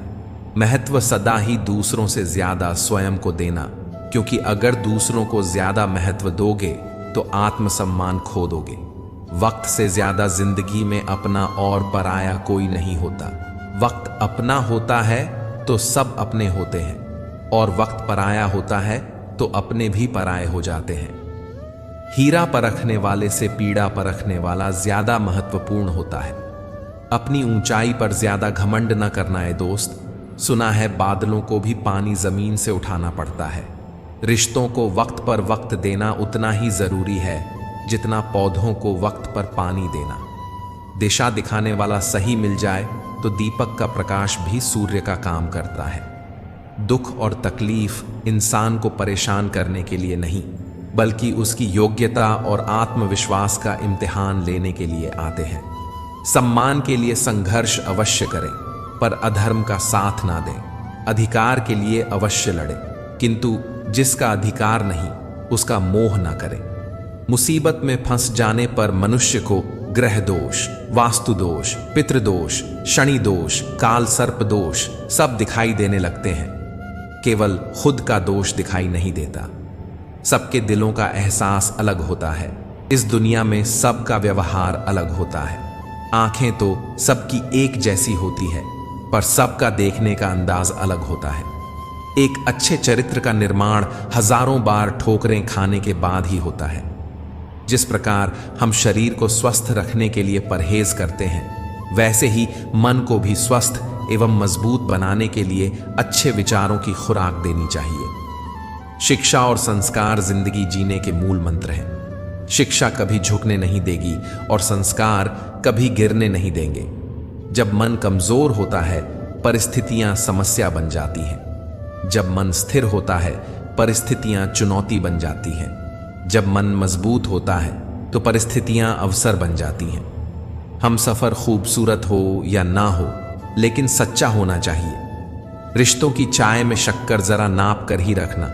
महत्व सदा ही दूसरों से ज्यादा स्वयं को देना, क्योंकि अगर दूसरों को ज्यादा महत्व दोगे तो आत्मसम्मान खो दोगे। वक्त से ज्यादा जिंदगी में अपना और पराया कोई नहीं होता। वक्त अपना होता है तो सब अपने होते हैं, और वक्त पराया होता है तो अपने भी पराये हो जाते हैं। हीरा परखने वाले से पीड़ा परखने वाला ज्यादा महत्वपूर्ण होता है। अपनी ऊंचाई पर ज्यादा घमंड न करना है दोस्त। सुना है बादलों को भी पानी जमीन से उठाना पड़ता है। रिश्तों को वक्त पर वक्त देना उतना ही जरूरी है जितना पौधों को वक्त पर पानी देना। दिशा दिखाने वाला सही मिल जाए तो दीपक का प्रकाश भी सूर्य का काम करता है। दुख और तकलीफ इंसान को परेशान करने के लिए नहीं, बल्कि उसकी योग्यता और आत्मविश्वास का इम्तिहान लेने के लिए आते हैं। सम्मान के लिए संघर्ष अवश्य करें, पर अधर्म का साथ ना दें। अधिकार के लिए अवश्य लड़ें, किंतु जिसका अधिकार नहीं उसका मोह ना करें। मुसीबत में फंस जाने पर मनुष्य को ग्रह दोष, वास्तु दोष, पितृदोष, शनि दोष, काल सर्प दोष सब दिखाई देने लगते हैं। केवल खुद का दोष दिखाई नहीं देता। सबके दिलों का एहसास अलग होता है। इस दुनिया में सबका व्यवहार अलग होता है। आंखें तो सबकी एक जैसी होती है, पर सबका देखने का अंदाज अलग होता है। एक अच्छे चरित्र का निर्माण हजारों बार ठोकरें खाने के बाद ही होता है। जिस प्रकार हम शरीर को स्वस्थ रखने के लिए परहेज करते हैं, वैसे ही मन को भी स्वस्थ एवं मजबूत बनाने के लिए अच्छे विचारों की खुराक देनी चाहिए। शिक्षा और संस्कार जिंदगी जीने के मूल मंत्र हैं। शिक्षा कभी झुकने नहीं देगी और संस्कार कभी गिरने नहीं देंगे। जब मन कमजोर होता है, परिस्थितियां समस्या बन जाती हैं। जब मन स्थिर होता है, परिस्थितियां चुनौती बन जाती हैं। जब मन मजबूत होता है तो परिस्थितियां अवसर बन जाती हैं। हम सफर खूबसूरत हो या ना हो, लेकिन सच्चा होना चाहिए। रिश्तों की चाय में शक्कर जरा नाप कर ही रखना।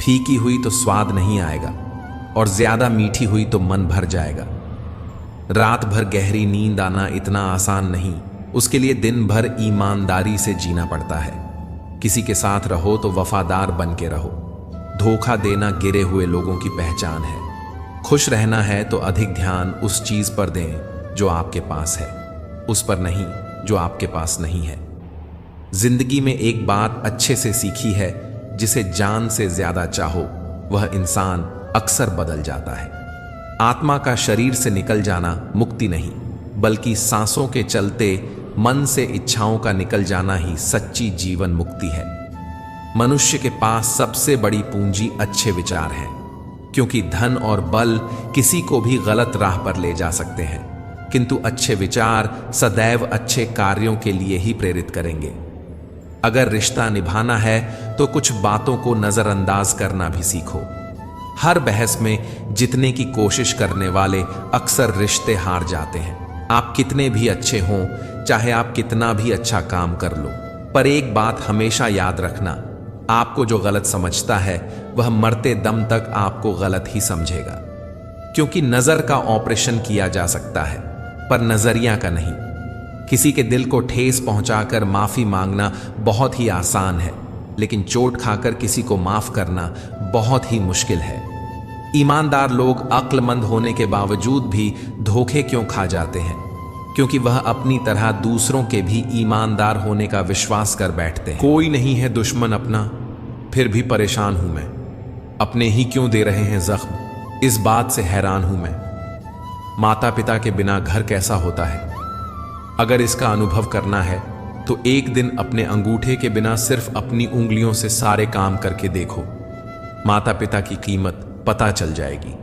फीकी हुई तो स्वाद नहीं आएगा और ज्यादा मीठी हुई तो मन भर जाएगा। रात भर गहरी नींद आना इतना आसान नहीं, उसके लिए दिन भर ईमानदारी से जीना पड़ता है। किसी के साथ रहो तो वफादार बन के रहो। धोखा देना गिरे हुए लोगों की पहचान है। खुश रहना है तो अधिक ध्यान उस चीज पर दें जो आपके पास है, उस पर नहीं जो आपके पास नहीं है। जिंदगी में एक बात अच्छे से सीखी है, जिसे जान से ज्यादा चाहो वह इंसान अक्सर बदल जाता है। आत्मा का शरीर से निकल जाना मुक्ति नहीं, बल्कि सांसों के चलते मन से इच्छाओं का निकल जाना ही सच्ची जीवन मुक्ति है। मनुष्य के पास सबसे बड़ी पूंजी अच्छे विचार हैं, क्योंकि धन और बल किसी को भी गलत राह पर ले जा सकते हैं, किंतु अच्छे विचार सदैव अच्छे कार्यों के लिए ही प्रेरित करेंगे। अगर रिश्ता निभाना है तो कुछ बातों को नजरअंदाज करना भी सीखो। हर बहस में जीतने की कोशिश करने वाले अक्सर रिश्ते हार जाते हैं। आप कितने भी अच्छे हों, चाहे आप कितना भी अच्छा काम कर लो, पर एक बात हमेशा याद रखना, आपको जो गलत समझता है वह मरते दम तक आपको गलत ही समझेगा। क्योंकि नजर का ऑपरेशन किया जा सकता है, पर नजरिया का नहीं। किसी के दिल को ठेस पहुंचाकर माफी मांगना बहुत ही आसान है, लेकिन चोट खाकर किसी को माफ करना बहुत ही मुश्किल है। ईमानदार लोग अक्लमंद होने के बावजूद भी धोखे क्यों खा जाते हैं? क्योंकि वह अपनी तरह दूसरों के भी ईमानदार होने का विश्वास कर बैठते हैं। कोई नहीं है दुश्मन अपना, फिर भी परेशान हूं मैं। अपने ही क्यों दे रहे हैं जख्म, इस बात से हैरान हूं मैं। माता पिता के बिना घर कैसा होता है? अगर इसका अनुभव करना है तो एक दिन अपने अंगूठे के बिना सिर्फ अपनी उंगलियों से सारे काम करके देखो। माता पिता की कीमत पता चल जाएगी।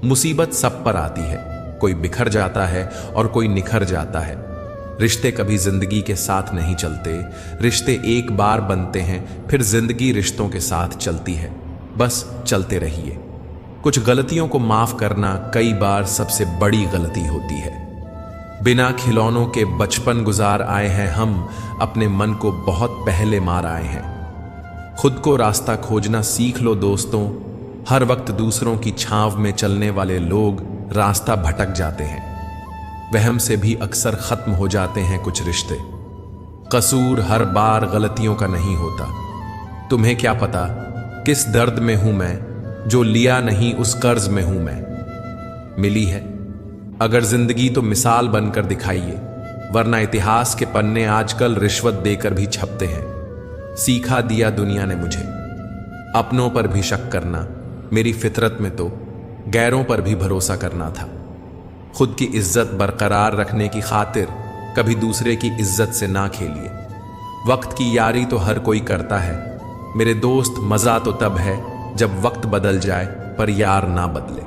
मुसीबत सब पर आती है, कोई बिखर जाता है और कोई निखर जाता है। रिश्ते कभी जिंदगी के साथ नहीं चलते। रिश्ते एक बार बनते हैं, फिर जिंदगी रिश्तों के साथ चलती है। बस चलते रहिए। कुछ गलतियों को माफ करना कई बार सबसे बड़ी गलती होती है। बिना खिलौनों के बचपन गुजार आए हैं हम, अपने मन को बहुत पहले मार आए हैं। खुद को रास्ता खोजना सीख लो दोस्तों। हर वक्त दूसरों की छांव में चलने वाले लोग रास्ता भटक जाते हैं। वहम से भी अक्सर खत्म हो जाते हैं कुछ रिश्ते। कसूर हर बार गलतियों का नहीं होता। तुम्हें क्या पता किस दर्द में हूं मैं, जो लिया नहीं उस कर्ज में हूं मैं। मिली है अगर जिंदगी तो मिसाल बनकर दिखाइए, वरना इतिहास के पन्ने आजकल रिश्वत देकर भी छपते हैं। सीखा दिया दुनिया ने मुझे अपनों पर भी शक करना। मेरी फितरत में तो गैरों पर भी भरोसा करना था। खुद की इज्जत बरकरार रखने की खातिर कभी दूसरे की इज्जत से ना खेलिए। वक्त की यारी तो हर कोई करता है मेरे दोस्त। मजा तो तब है जब वक्त बदल जाए पर यार ना बदले।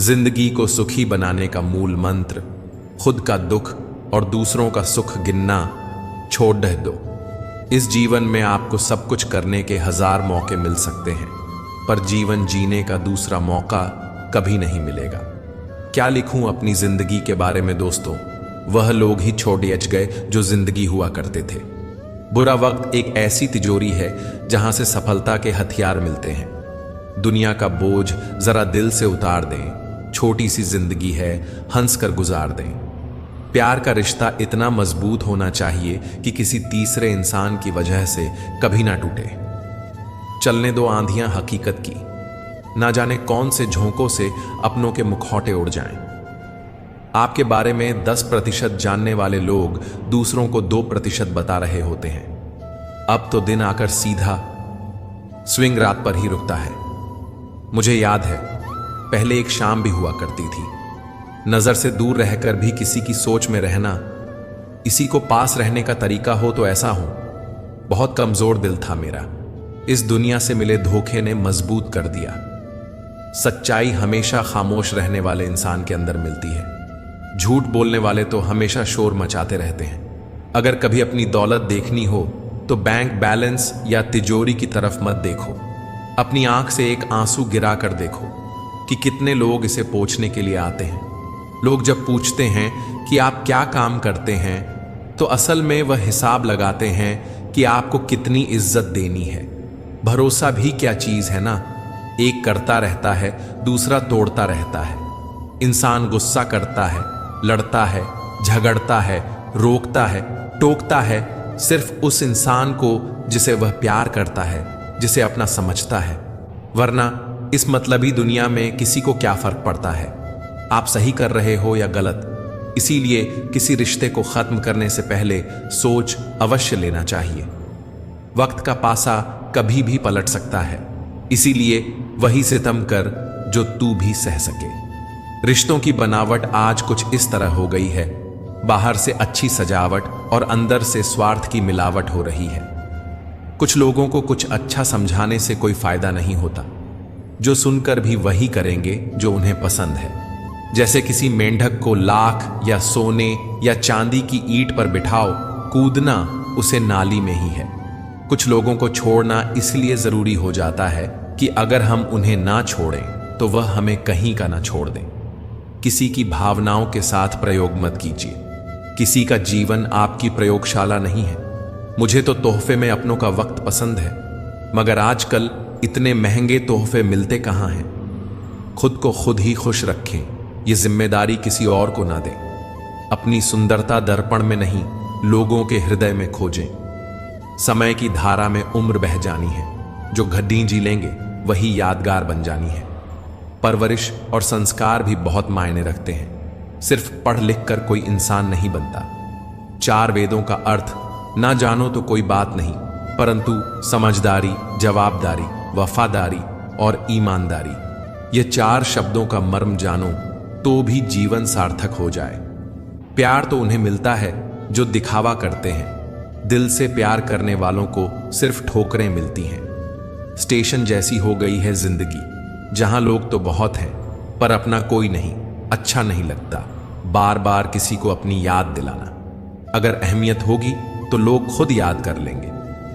जिंदगी को सुखी बनाने का मूल मंत्र खुद का दुख और दूसरों का सुख गिनना छोड़ दो। इस जीवन में आपको सब कुछ करने के 1000 मौके मिल सकते हैं, पर जीवन जीने का दूसरा मौका कभी नहीं मिलेगा। क्या लिखूं अपनी जिंदगी के बारे में दोस्तों? वह लोग ही छोड़ गए जो जिंदगी हुआ करते थे। बुरा वक्त एक ऐसी तिजोरी है जहां से सफलता के हथियार मिलते हैं। दुनिया का बोझ जरा दिल से उतार दें, छोटी सी जिंदगी है, हंस कर गुजार दें। प्यार का रिश्ता इतना मजबूत होना चाहिए कि किसी तीसरे इंसान की वजह से कभी ना टूटे। चलने दो आंधियां हकीकत की, ना जाने कौन से झोंकों से अपनों के मुखौटे उड़ जाएं। आपके बारे में 10% जानने वाले लोग दूसरों को 2% बता रहे होते हैं। अब तो दिन आकर सीधा स्विंग रात पर ही रुकता है। मुझे याद है, पहले एक शाम भी हुआ करती थी। नजर से दूर रहकर भी किसी की सोच में रहना, इसी को पास रहने का तरीका हो तो ऐसा हो। बहुत कमजोर दिल था मेरा, इस दुनिया से मिले धोखे ने मजबूत कर दिया। सच्चाई हमेशा खामोश रहने वाले इंसान के अंदर मिलती है। झूठ बोलने वाले तो हमेशा शोर मचाते रहते हैं। अगर कभी अपनी दौलत देखनी हो तो बैंक बैलेंस या तिजोरी की तरफ मत देखो। अपनी आंख से एक आंसू गिरा कर देखो कि कितने लोग इसे पोंछने के लिए आते हैं। लोग जब पूछते हैं कि आप क्या काम करते हैं, तो असल में वह हिसाब लगाते हैं कि आपको कितनी इज्जत देनी है। भरोसा भी क्या चीज है ना, एक करता रहता है, दूसरा तोड़ता रहता है। इंसान गुस्सा करता है, लड़ता है, झगड़ता है, रोकता है, टोकता है सिर्फ उस इंसान को जिसे वह प्यार करता है, जिसे अपना समझता है। वरना इस मतलबी दुनिया में किसी को क्या फर्क पड़ता है आप सही कर रहे हो या गलत। इसीलिए किसी रिश्ते को खत्म करने से पहले सोच अवश्य लेना चाहिए। वक्त का पासा कभी भी पलट सकता है, इसीलिए वही सितम कर जो तू भी सह सके। रिश्तों की बनावट आज कुछ इस तरह हो गई है, बाहर से अच्छी सजावट और अंदर से स्वार्थ की मिलावट हो रही है। कुछ लोगों को कुछ अच्छा समझाने से कोई फायदा नहीं होता, जो सुनकर भी वही करेंगे जो उन्हें पसंद है। जैसे किसी मेंढक को लाख या सोने या चांदी की ईंट पर बिठाओ, कूदना उसे नाली में ही है। कुछ लोगों को छोड़ना इसलिए जरूरी हो जाता है कि अगर हम उन्हें ना छोड़ें तो वह हमें कहीं का ना छोड़ दें। किसी की भावनाओं के साथ प्रयोग मत कीजिए। किसी का जीवन आपकी प्रयोगशाला नहीं है। मुझे तो तोहफे में अपनों का वक्त पसंद है, मगर आजकल इतने महंगे तोहफे मिलते कहाँ हैं। खुद को खुद ही खुश रखें, ये जिम्मेदारी किसी और को ना दें। अपनी सुंदरता दर्पण में नहीं, लोगों के हृदय में खोजें। समय की धारा में उम्र बह जानी है, जो घड़ी जी लेंगे वही यादगार बन जानी है। परवरिश और संस्कार भी बहुत मायने रखते हैं। सिर्फ पढ़ लिख कर कोई इंसान नहीं बनता। 4 वेदों का अर्थ ना जानो तो कोई बात नहीं, परंतु समझदारी, जवाबदारी, वफादारी और ईमानदारी, ये 4 शब्दों का मर्म जानो तो भी जीवन सार्थक हो जाए। प्यार तो उन्हें मिलता है जो दिखावा करते हैं। दिल से प्यार करने वालों को सिर्फ ठोकरें मिलती हैं। स्टेशन जैसी हो गई है जिंदगी, जहां लोग तो बहुत हैं पर अपना कोई नहीं। अच्छा नहीं लगता बार बार किसी को अपनी याद दिलाना। अगर अहमियत होगी तो लोग खुद याद कर लेंगे।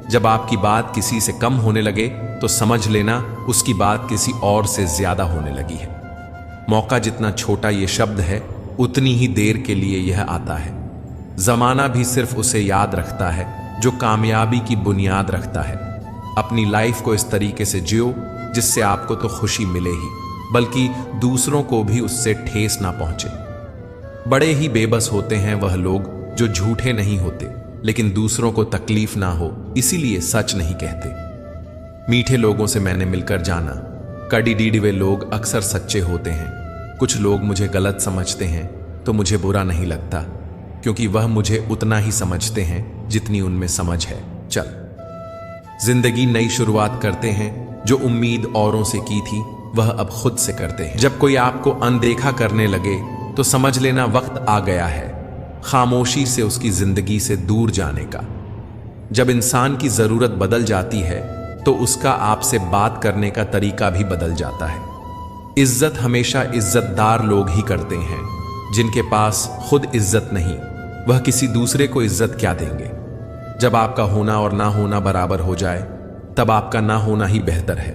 जब आपकी बात किसी से कम होने लगे तो समझ लेना उसकी बात किसी और से ज्यादा होने लगी है। मौका जितना छोटा ये शब्द है, उतनी ही देर के लिए यह आता है। जमाना भी सिर्फ उसे याद रखता है जो कामयाबी की बुनियाद रखता है। अपनी लाइफ को इस तरीके से जियो जिससे आपको तो खुशी मिले ही, बल्कि दूसरों को भी उससे ठेस ना पहुंचे। बड़े ही बेबस होते हैं वह लोग जो झूठे नहीं होते लेकिन दूसरों को तकलीफ ना हो इसीलिए सच नहीं कहते। मीठे लोगों से मैंने मिलकर जाना, कड़ी डीडवे लोग अक्सर सच्चे होते हैं। कुछ लोग मुझे गलत समझते हैं तो मुझे बुरा नहीं लगता, क्योंकि वह मुझे उतना ही समझते हैं जितनी उनमें समझ है। चल, जिंदगी नई शुरुआत करते हैं। जो उम्मीद औरों से की थी वह अब खुद से करते हैं। जब कोई आपको अनदेखा करने लगे तो समझ लेना वक्त आ गया है खामोशी से उसकी जिंदगी से दूर जाने का। जब इंसान की जरूरत बदल जाती है तो उसका आपसे बात करने का तरीका भी बदल जाता है। इज्जत हमेशा इज्जतदार लोग ही करते हैं। जिनके पास खुद इज्जत नहीं, वह किसी दूसरे को इज्जत क्या देंगे। जब आपका होना और ना होना बराबर हो जाए, तब आपका ना होना ही बेहतर है।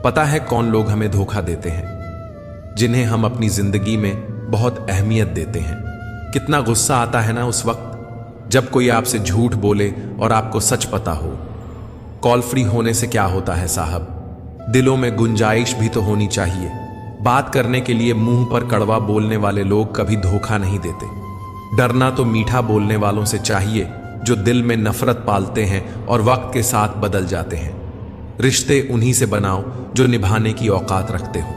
पता है कौन लोग हमें धोखा देते हैं, जिन्हें हम अपनी जिंदगी में बहुत अहमियत देते हैं। कितना गुस्सा आता है ना उस वक्त जब कोई आपसे झूठ बोले और आपको सच पता हो। कॉल फ्री होने से क्या होता है साहब, दिलों में गुंजाइश भी तो होनी चाहिए। बात करने के लिए मुंह पर कड़वा बोलने वाले लोग कभी धोखा नहीं देते। डरना तो मीठा बोलने वालों से चाहिए, जो दिल में नफरत पालते हैं और वक्त के साथ बदल जाते हैं। रिश्ते उन्हीं से बनाओ जो निभाने की औकात रखते हो।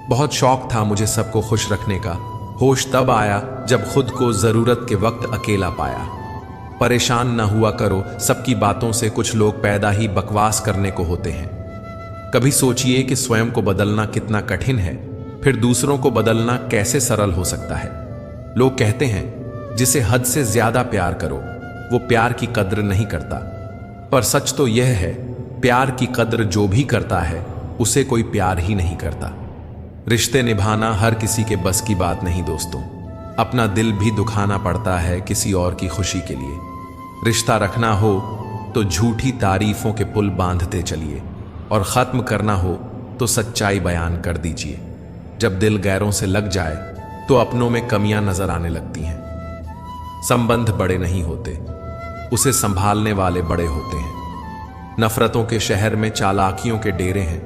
बहुत शौक था मुझे सबको खुश रखने का, होश तब आया जब खुद को जरूरत के वक्त अकेला पाया। परेशान न हुआ करो सबकी बातों से, कुछ लोग पैदा ही बकवास करने को होते हैं। कभी सोचिए कि स्वयं को बदलना कितना कठिन है, फिर दूसरों को बदलना कैसे सरल हो सकता है। लोग कहते हैं जिसे हद से ज्यादा प्यार करो वो प्यार की कद्र नहीं करता, पर सच तो यह है प्यार की कद्र जो भी करता है उसे कोई प्यार ही नहीं करता। रिश्ते निभाना हर किसी के बस की बात नहीं दोस्तों। अपना दिल भी दुखाना पड़ता है किसी और की खुशी के लिए। रिश्ता रखना हो तो झूठी तारीफों के पुल बांधते चलिए, और खत्म करना हो तो सच्चाई बयान कर दीजिए। जब दिल गैरों से लग जाए तो अपनों में कमियां नजर आने लगती हैं। संबंध बड़े नहीं होते, उसे संभालने वाले बड़े होते हैं। नफरतों के शहर में चालाकियों के डेरे हैं।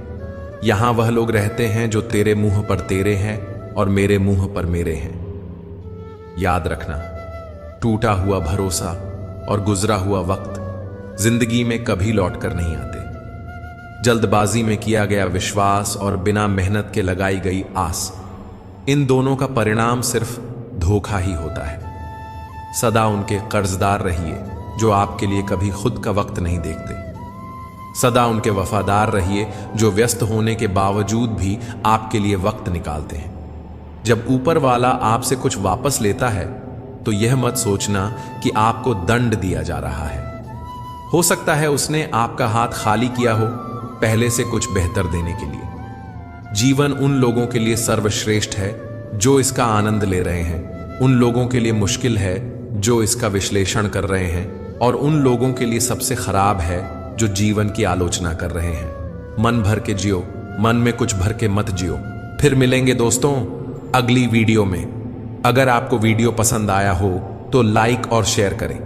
यहां वह लोग रहते हैं जो तेरे मुंह पर तेरे हैं और मेरे मुंह पर मेरे हैं। याद रखना, टूटा हुआ भरोसा और गुजरा हुआ वक्त जिंदगी में कभी लौट कर नहीं आते। जल्दबाजी में किया गया विश्वास और बिना मेहनत के लगाई गई आस, इन दोनों का परिणाम सिर्फ धोखा ही होता है। सदा उनके कर्जदार रहिए जो आपके लिए कभी खुद का वक्त नहीं देखते। सदा उनके वफादार रहिए जो व्यस्त होने के बावजूद भी आपके लिए वक्त निकालते हैं। जब ऊपर वाला आपसे कुछ वापस लेता है तो यह मत सोचना कि आपको दंड दिया जा रहा है। हो सकता है उसने आपका हाथ खाली किया हो पहले से कुछ बेहतर देने के लिए। जीवन उन लोगों के लिए सर्वश्रेष्ठ है जो इसका आनंद ले रहे हैं, उन लोगों के लिए मुश्किल है जो इसका विश्लेषण कर रहे हैं, और उन लोगों के लिए सबसे खराब है जो जीवन की आलोचना कर रहे हैं। मन भर के जियो, मन में कुछ भर के मत जियो। फिर मिलेंगे दोस्तों अगली वीडियो में। अगर आपको वीडियो पसंद आया हो तो लाइक और शेयर करें,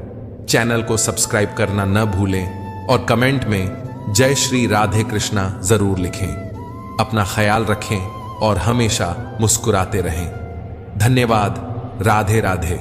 चैनल को सब्सक्राइब करना न भूलें, और कमेंट में जय श्री राधे कृष्णा जरूर लिखें। अपना ख्याल रखें और हमेशा मुस्कुराते रहें। धन्यवाद। राधे राधे।